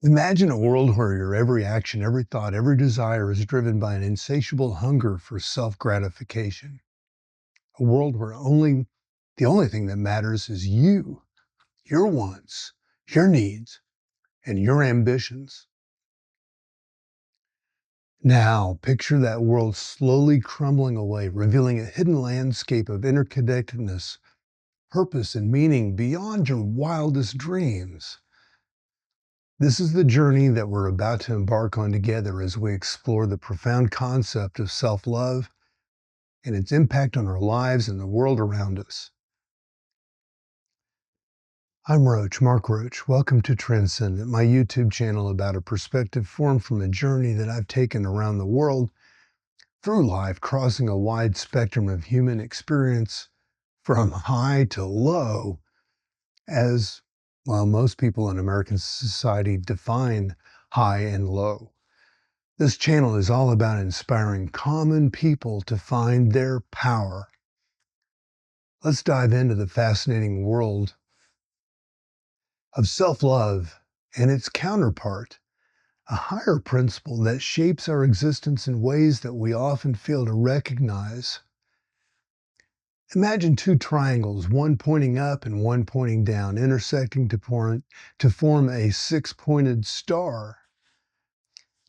Imagine a world where your every action, every thought, every desire is driven by an insatiable hunger for self-gratification. A world where the only thing that matters is you, your wants, your needs, and your ambitions. Now, picture that world slowly crumbling away, revealing a hidden landscape of interconnectedness, purpose, and meaning beyond your wildest dreams. This is the journey that we're about to embark on together as we explore the profound concept of self-love and its impact on our lives and the world around us. I'm Roach, Mark Roach. Welcome to Transcendent, my YouTube channel about a perspective formed from a journey that I've taken around the world through life, crossing a wide spectrum of human experience from high to low, as well, most people in American society define high and low. This channel is all about inspiring common people to find their power. Let's dive into the fascinating world of self-love and its counterpart, a higher principle that shapes our existence in ways that we often fail to recognize. Imagine two triangles, one pointing up and one pointing down, intersecting to form a six-pointed star.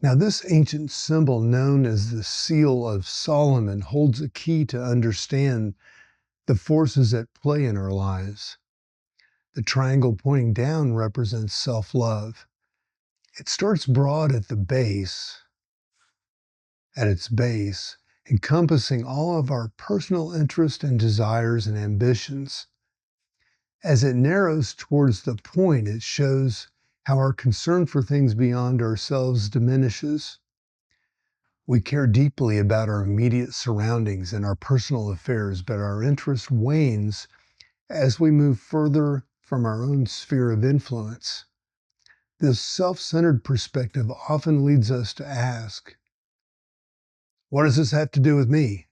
Now, this ancient symbol known as the Seal of Solomon holds a key to understand the forces at play in our lives. The triangle pointing down represents self-love. It starts broad at its base, encompassing all of our personal interests and desires and ambitions. As it narrows towards the point, it shows how our concern for things beyond ourselves diminishes. We care deeply about our immediate surroundings and our personal affairs, but our interest wanes as we move further from our own sphere of influence. This self-centered perspective often leads us to ask, what does this have to do with me?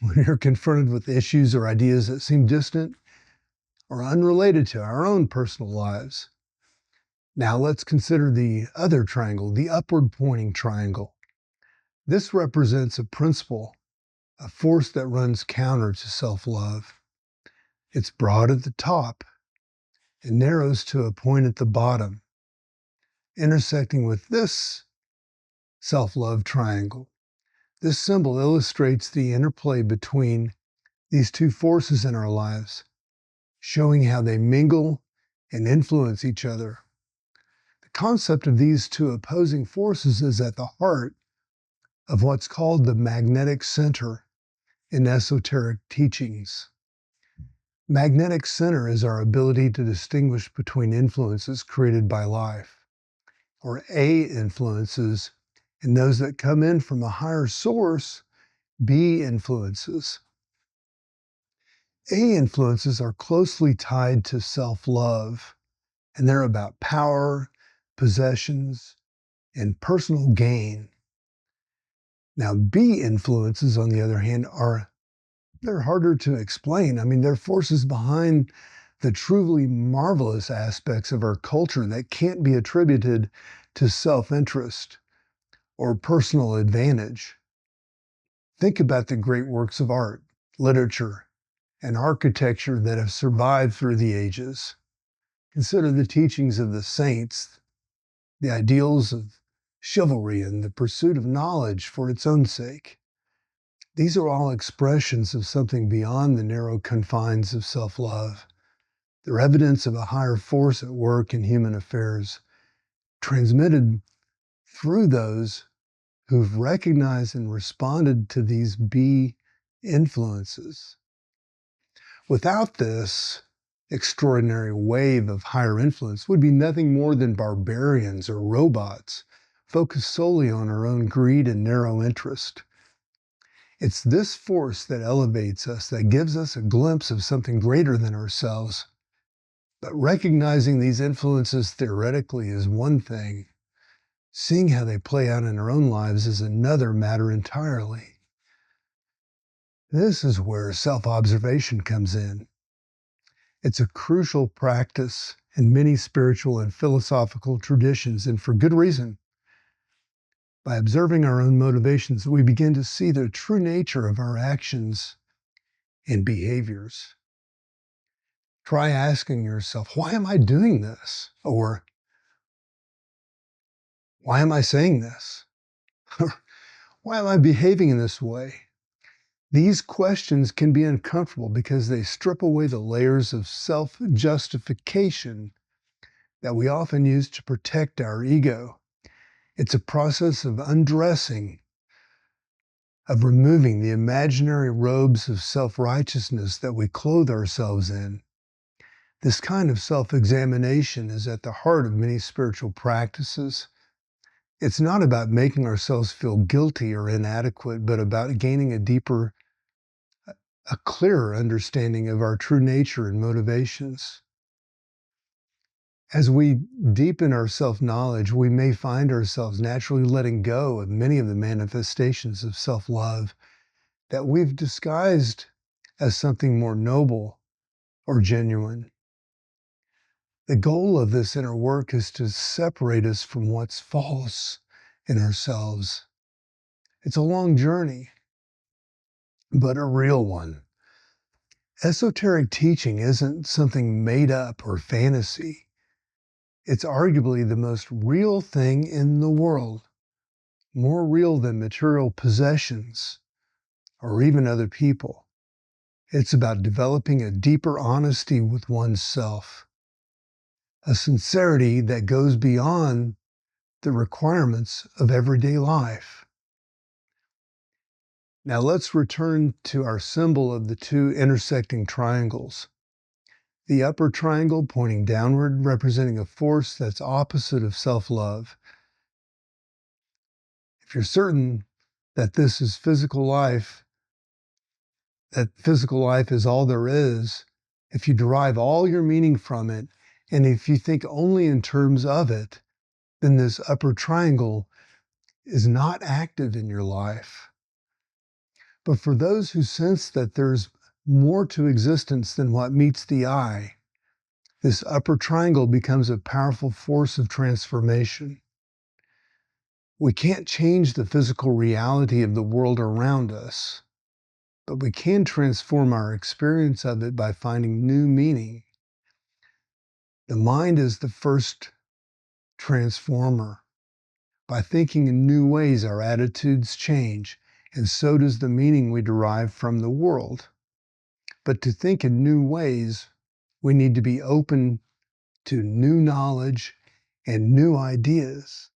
When you're confronted with issues or ideas that seem distant or unrelated to our own personal lives. Now let's consider the other triangle, the upward pointing triangle. This represents a principle, a force that runs counter to self-love. It's broad at the top and narrows to a point at the bottom, intersecting with this self-love triangle. This symbol illustrates the interplay between these two forces in our lives, showing how they mingle and influence each other. The concept of these two opposing forces is at the heart of what's called the magnetic center in esoteric teachings. Magnetic center is our ability to distinguish between influences created by life, or A influences, and those that come in from a higher source, B influences. A influences are closely tied to self-love, and they're about power, possessions, and personal gain. Now, B influences, on the other hand, they're harder to explain. I mean, they're forces behind the truly marvelous aspects of our culture that can't be attributed to self-interest or personal advantage. Think about the great works of art, literature, and architecture that have survived through the ages. Consider the teachings of the saints, the ideals of chivalry and the pursuit of knowledge for its own sake. These are all expressions of something beyond the narrow confines of self-love. They're evidence of a higher force at work in human affairs, transmitted through those who've recognized and responded to these B influences. Without this extraordinary wave of higher influence, would be nothing more than barbarians or robots focused solely on our own greed and narrow interest. It's this force that elevates us, that gives us a glimpse of something greater than ourselves. But recognizing these influences theoretically is one thing. Seeing how they play out in our own lives is another matter entirely. This is where self-observation comes in. It's a crucial practice in many spiritual and philosophical traditions, and for good reason. By observing our own motivations, we begin to see the true nature of our actions and behaviors. Try asking yourself, why am I doing this? Or why am I saying this? Or why am I behaving in this way? These questions can be uncomfortable because they strip away the layers of self-justification that we often use to protect our ego. It's a process of undressing, of removing the imaginary robes of self-righteousness that we clothe ourselves in. This kind of self-examination is at the heart of many spiritual practices. It's not about making ourselves feel guilty or inadequate, but about gaining a clearer understanding of our true nature and motivations. As we deepen our self-knowledge, we may find ourselves naturally letting go of many of the manifestations of self-love that we've disguised as something more noble or genuine. The goal of this inner work is to separate us from what's false in ourselves. It's a long journey, but a real one. Esoteric teaching isn't something made up or fantasy. It's arguably the most real thing in the world, more real than material possessions or even other people. It's about developing a deeper honesty with oneself, a sincerity that goes beyond the requirements of everyday life. Now let's return to our symbol of the two intersecting triangles. The upper triangle pointing downward, representing a force that's opposite of self-love. If you're certain that this is physical life, that physical life is all there is, if you derive all your meaning from it, and if you think only in terms of it, then this upper triangle is not active in your life. But for those who sense that there's more to existence than what meets the eye, this upper triangle becomes a powerful force of transformation. We can't change the physical reality of the world around us, but we can transform our experience of it by finding new meaning. The mind is the first transformer. By thinking in new ways, our attitudes change, and so does the meaning we derive from the world. But to think in new ways, we need to be open to new knowledge and new ideas.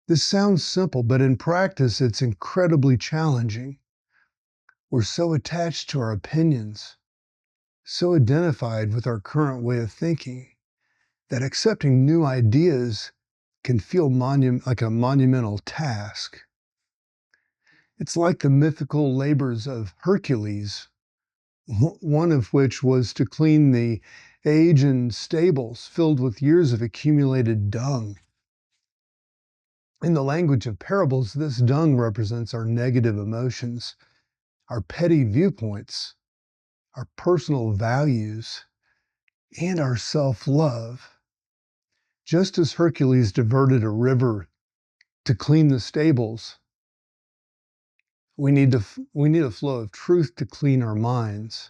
This sounds simple, but in practice, it's incredibly challenging. We're so attached to our opinions, so identified with our current way of thinking, that accepting new ideas can feel like a monumental task. It's like the mythical labors of Hercules, one of which was to clean the aged stables filled with years of accumulated dung. In the language of parables, this dung represents our negative emotions, our petty viewpoints, our personal values, and our self-love. Just as Hercules diverted a river to clean the stables, we need a flow of truth to clean our minds.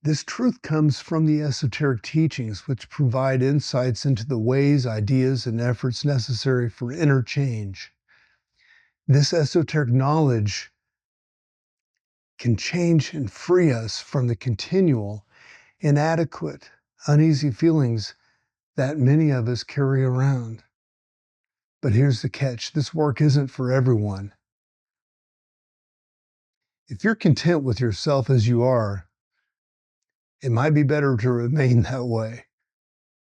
This truth comes from the esoteric teachings, which provide insights into the ways, ideas, and efforts necessary for inner change. This esoteric knowledge can change and free us from the continual, inadequate, uneasy feelings that many of us carry around. But here's the catch: this work isn't for everyone. If you're content with yourself as you are, it might be better to remain that way.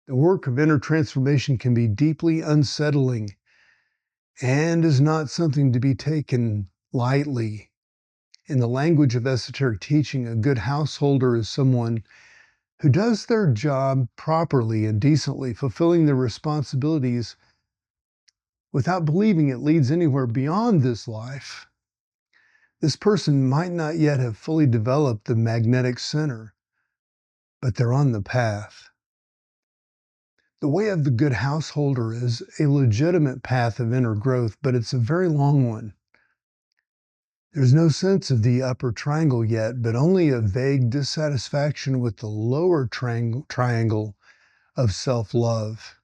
The work of inner transformation can be deeply unsettling and is not something to be taken lightly. In the language of esoteric teaching, a good householder is someone who does their job properly and decently, fulfilling their responsibilities without believing it leads anywhere beyond this life. This person might not yet have fully developed the magnetic center, but they're on the path. The way of the good householder is a legitimate path of inner growth, but it's a very long one. There's no sense of the upper triangle yet, but only a vague dissatisfaction with the lower triangle of self-love.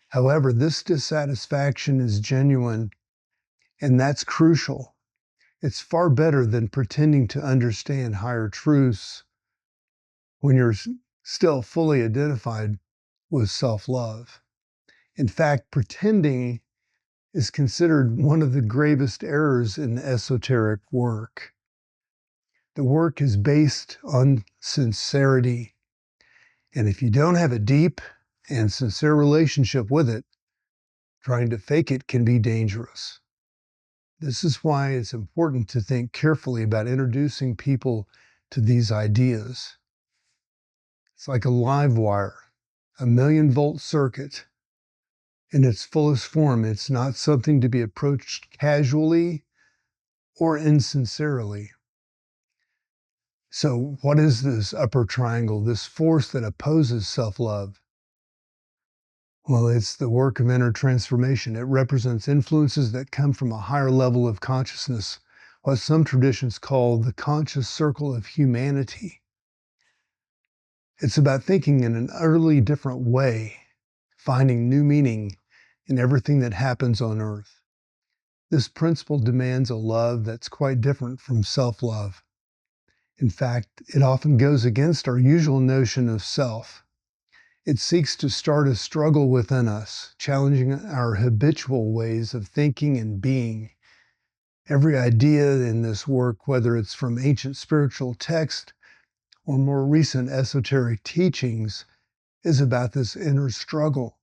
However, this dissatisfaction is genuine, and that's crucial. It's far better than pretending to understand higher truths when you're still fully identified with self-love. In fact, pretending is considered one of the gravest errors in esoteric work. The work is based on sincerity, and if you don't have a deep and sincere relationship with it, trying to fake it can be dangerous. This is why it's important to think carefully about introducing people to these ideas. It's like a live wire, a 1,000,000-volt circuit. In its fullest form, it's not something to be approached casually or insincerely. So what is this upper triangle, this force that opposes self-love? Well, it's the work of inner transformation. It represents influences that come from a higher level of consciousness, what some traditions call the conscious circle of humanity. It's about thinking in an utterly different way, finding new meaning in everything that happens on earth. This principle demands a love that's quite different from self-love. In fact, it often goes against our usual notion of self. It seeks to start a struggle within us, challenging our habitual ways of thinking and being. Every idea in this work, whether it's from ancient spiritual text or more recent esoteric teachings, is about this inner struggle.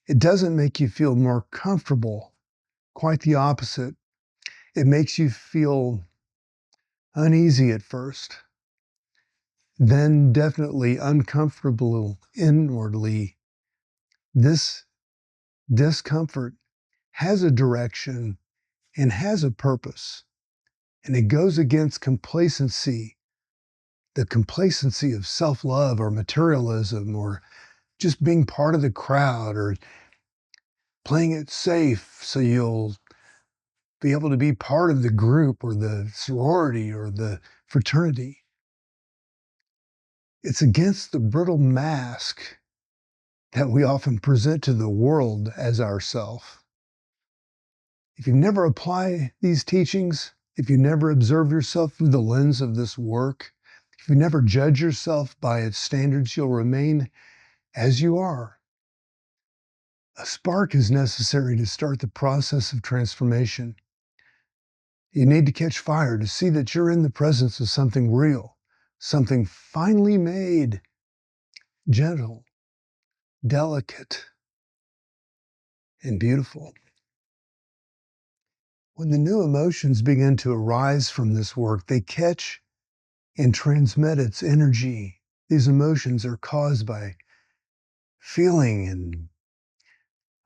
It doesn't make you feel more comfortable. Quite the opposite. It makes you feel uneasy at first, then definitely uncomfortable inwardly. This discomfort has a direction and has a purpose, and it goes against complacency, the complacency of self-love or materialism or just being part of the crowd or playing it safe so you'll be able to be part of the group or the sorority or the fraternity. It's against the brittle mask that we often present to the world as ourself. If you never apply these teachings, if you never observe yourself through the lens of this work, if you never judge yourself by its standards, you'll remain as you are. A spark is necessary to start the process of transformation. You need to catch fire to see that you're in the presence of something real, something finely made, gentle, delicate, and beautiful. When the new emotions begin to arise from this work, they catch and transmit its energy. These emotions are caused by feeling and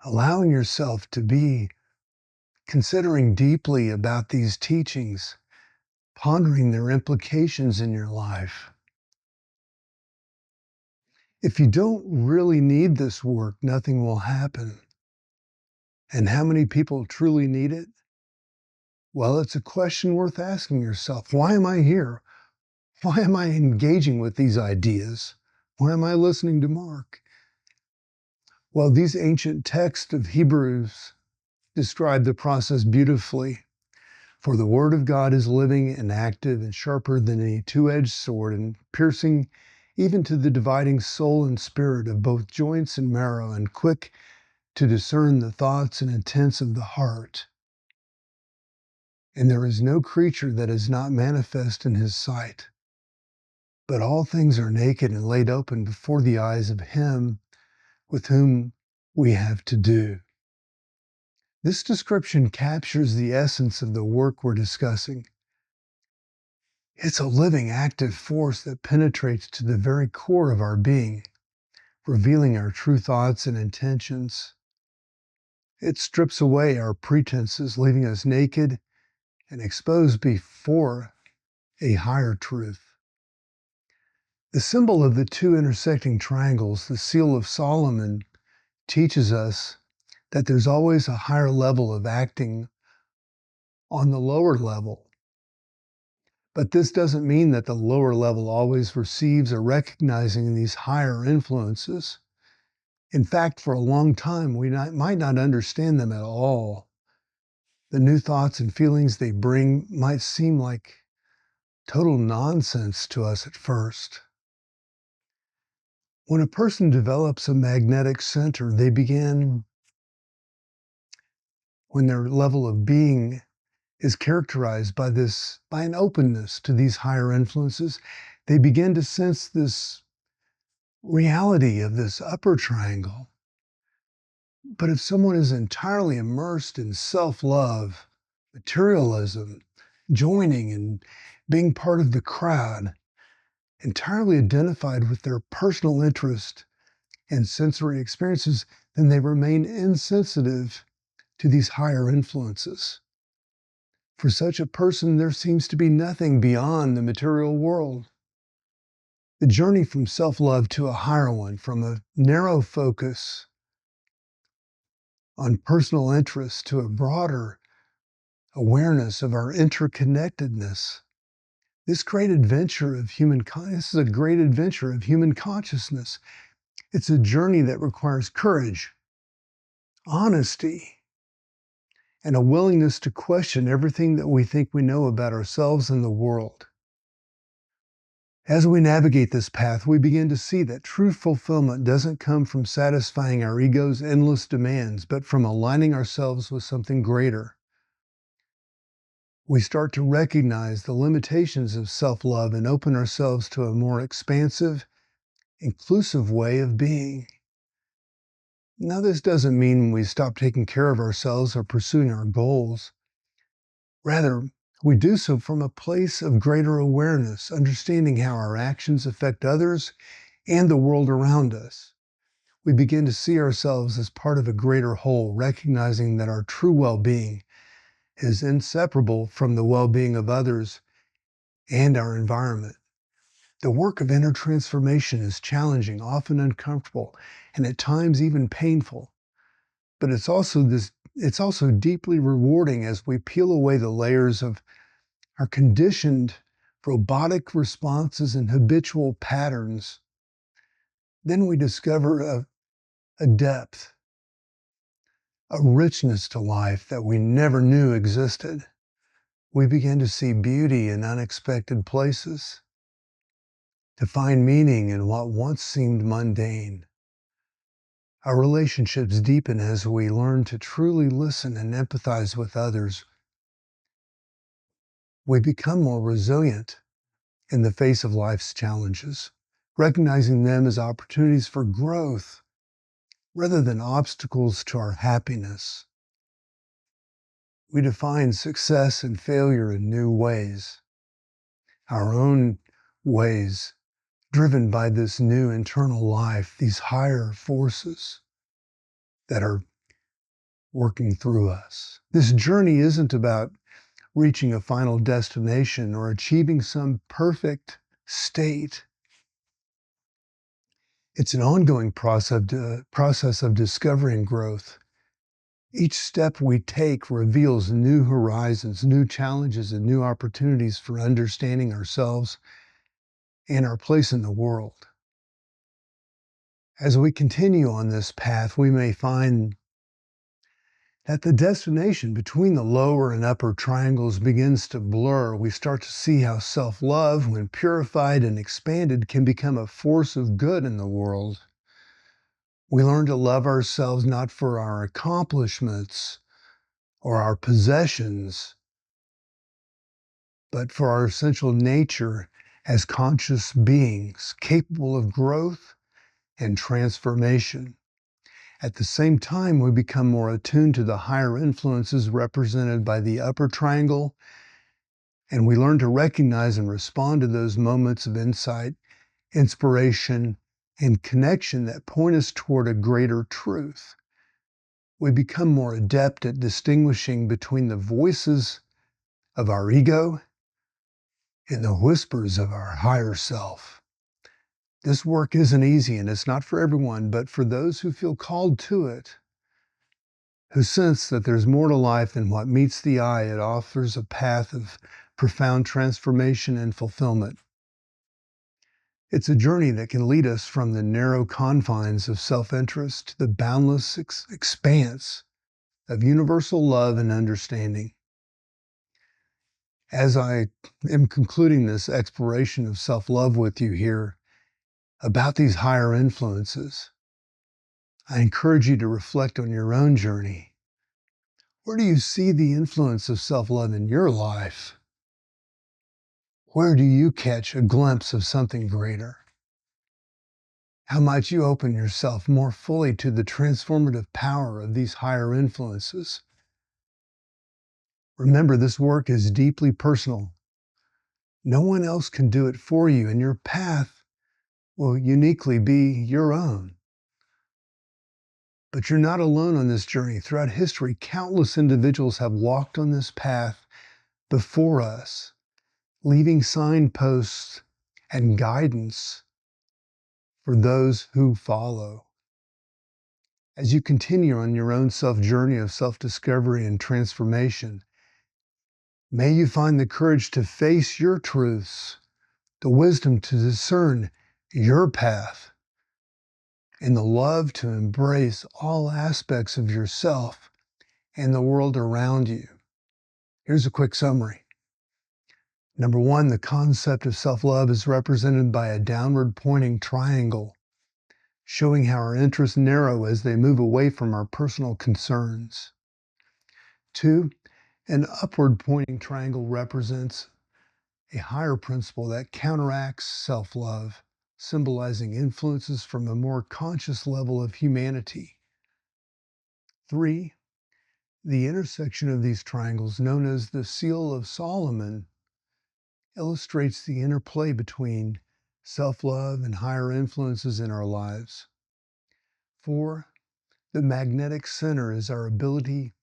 allowing yourself to be considering deeply about these teachings, pondering their implications in your life. If you don't really need this work, nothing will happen. And how many people truly need it? Well, it's a question worth asking yourself. Why am I here? Why am I engaging with these ideas? Why am I listening to Mark? Well, these ancient texts of Hebrews describe the process beautifully. For the word of God is living and active and sharper than any two-edged sword and piercing even to the dividing soul and spirit of both joints and marrow and quick to discern the thoughts and intents of the heart. And there is no creature that is not manifest in his sight. But all things are naked and laid open before the eyes of him with whom we have to do. This description captures the essence of the work we're discussing. It's a living, active force that penetrates to the very core of our being, revealing our true thoughts and intentions. It strips away our pretenses, leaving us naked and exposed before a higher truth. The symbol of the two intersecting triangles, the Seal of Solomon, teaches us that there's always a higher level of acting on the lower level. But this doesn't mean that the lower level always receives or recognizing these higher influences. In fact, for a long time, we might not understand them at all. The new thoughts and feelings they bring might seem like total nonsense to us at first. When a person develops a magnetic center, when their level of being is characterized by an openness to these higher influences, they begin to sense this reality of this upper triangle. But if someone is entirely immersed in self-love, materialism, joining and being part of the crowd, entirely identified with their personal interest and sensory experiences, then they remain insensitive to these higher influences. For such a person, there seems to be nothing beyond the material world. The journey from self-love to a higher one, from a narrow focus on personal interest to a broader awareness of our interconnectedness. This is a great adventure of human consciousness. It's a journey that requires courage, honesty, and a willingness to question everything that we think we know about ourselves and the world. As we navigate this path, we begin to see that true fulfillment doesn't come from satisfying our ego's endless demands, but from aligning ourselves with something greater. We start to recognize the limitations of self-love and open ourselves to a more expansive, inclusive way of being. Now, this doesn't mean we stop taking care of ourselves or pursuing our goals. Rather, we do so from a place of greater awareness, understanding how our actions affect others and the world around us. We begin to see ourselves as part of a greater whole, recognizing that our true well-being is inseparable from the well-being of others and our environment. The work of inner transformation is challenging, often uncomfortable, and at times even painful. But it's also deeply rewarding as we peel away the layers of our conditioned robotic responses and habitual patterns. Then we discover a depth, a richness to life that we never knew existed. We begin to see beauty in unexpected places, to find meaning in what once seemed mundane. Our relationships deepen as we learn to truly listen and empathize with others. We become more resilient in the face of life's challenges, recognizing them as opportunities for growth rather than obstacles to our happiness. We define success and failure in new ways, our own ways, driven by this new internal life, these higher forces that are working through us. This journey isn't about reaching a final destination or achieving some perfect state. It's an ongoing process of discovery and growth. Each step we take reveals new horizons, new challenges, and new opportunities for understanding ourselves and our place in the world. As we continue on this path, we may find that the destination between the lower and upper triangles begins to blur. We start to see how self-love, when purified and expanded, can become a force of good in the world. We learn to love ourselves not for our accomplishments or our possessions, but for our essential nature as conscious beings, capable of growth and transformation. At the same time, we become more attuned to the higher influences represented by the upper triangle, and we learn to recognize and respond to those moments of insight, inspiration, and connection that point us toward a greater truth. We become more adept at distinguishing between the voices of our ego and the whispers of our higher self. This work isn't easy and it's not for everyone, but for those who feel called to it, who sense that there's more to life than what meets the eye, it offers a path of profound transformation and fulfillment. It's a journey that can lead us from the narrow confines of self-interest to the boundless expanse of universal love and understanding. As I am concluding this exploration of self-love with you here about these higher influences, I encourage you to reflect on your own journey. Where do you see the influence of self-love in your life? Where do you catch a glimpse of something greater? How might you open yourself more fully to the transformative power of these higher influences? Remember, this work is deeply personal. No one else can do it for you, and your path will uniquely be your own. But you're not alone on this journey. Throughout history, countless individuals have walked on this path before us, leaving signposts and guidance for those who follow. As you continue on your own self-journey of self-discovery and transformation, may you find the courage to face your truths, the wisdom to discern your path, and the love to embrace all aspects of yourself and the world around you. Here's a quick summary. Number one, the concept of self-love is represented by a downward pointing triangle, showing how our interests narrow as they move away from our personal concerns. Two, an upward pointing triangle represents a higher principle that counteracts self-love, symbolizing influences from a more conscious level of humanity. Three, the intersection of these triangles, known as the Seal of Solomon, illustrates the interplay between self-love and higher influences in our lives. Four, the magnetic center is our ability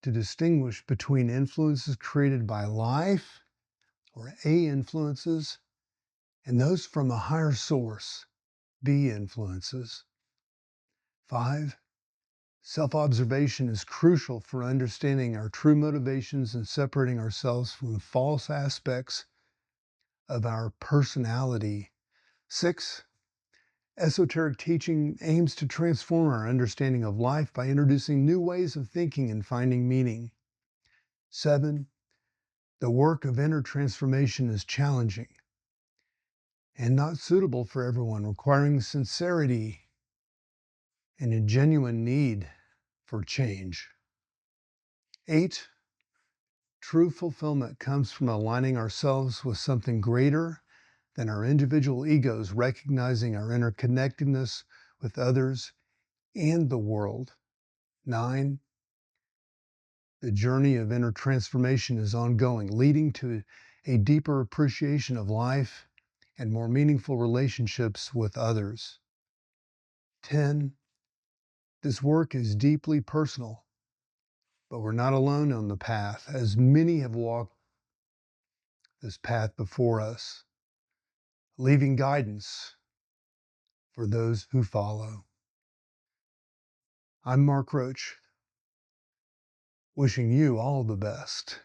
to distinguish between influences created by life, or A influences, and those from a higher source, B influences. 5, self-observation is crucial for understanding our true motivations and separating ourselves from false aspects of our personality. 6, esoteric teaching aims to transform our understanding of life by introducing new ways of thinking and finding meaning. 7, the work of inner transformation is challenging and not suitable for everyone, requiring sincerity and a genuine need for change. 8, true fulfillment comes from aligning ourselves with something greater than our individual egos, recognizing our interconnectedness with others and the world. 9, the journey of inner transformation is ongoing, leading to a deeper appreciation of life and more meaningful relationships with others. 10, this work is deeply personal, but we're not alone on the path, as many have walked this path before us, leaving guidance for those who follow. I'm Mark Roach, wishing you all the best.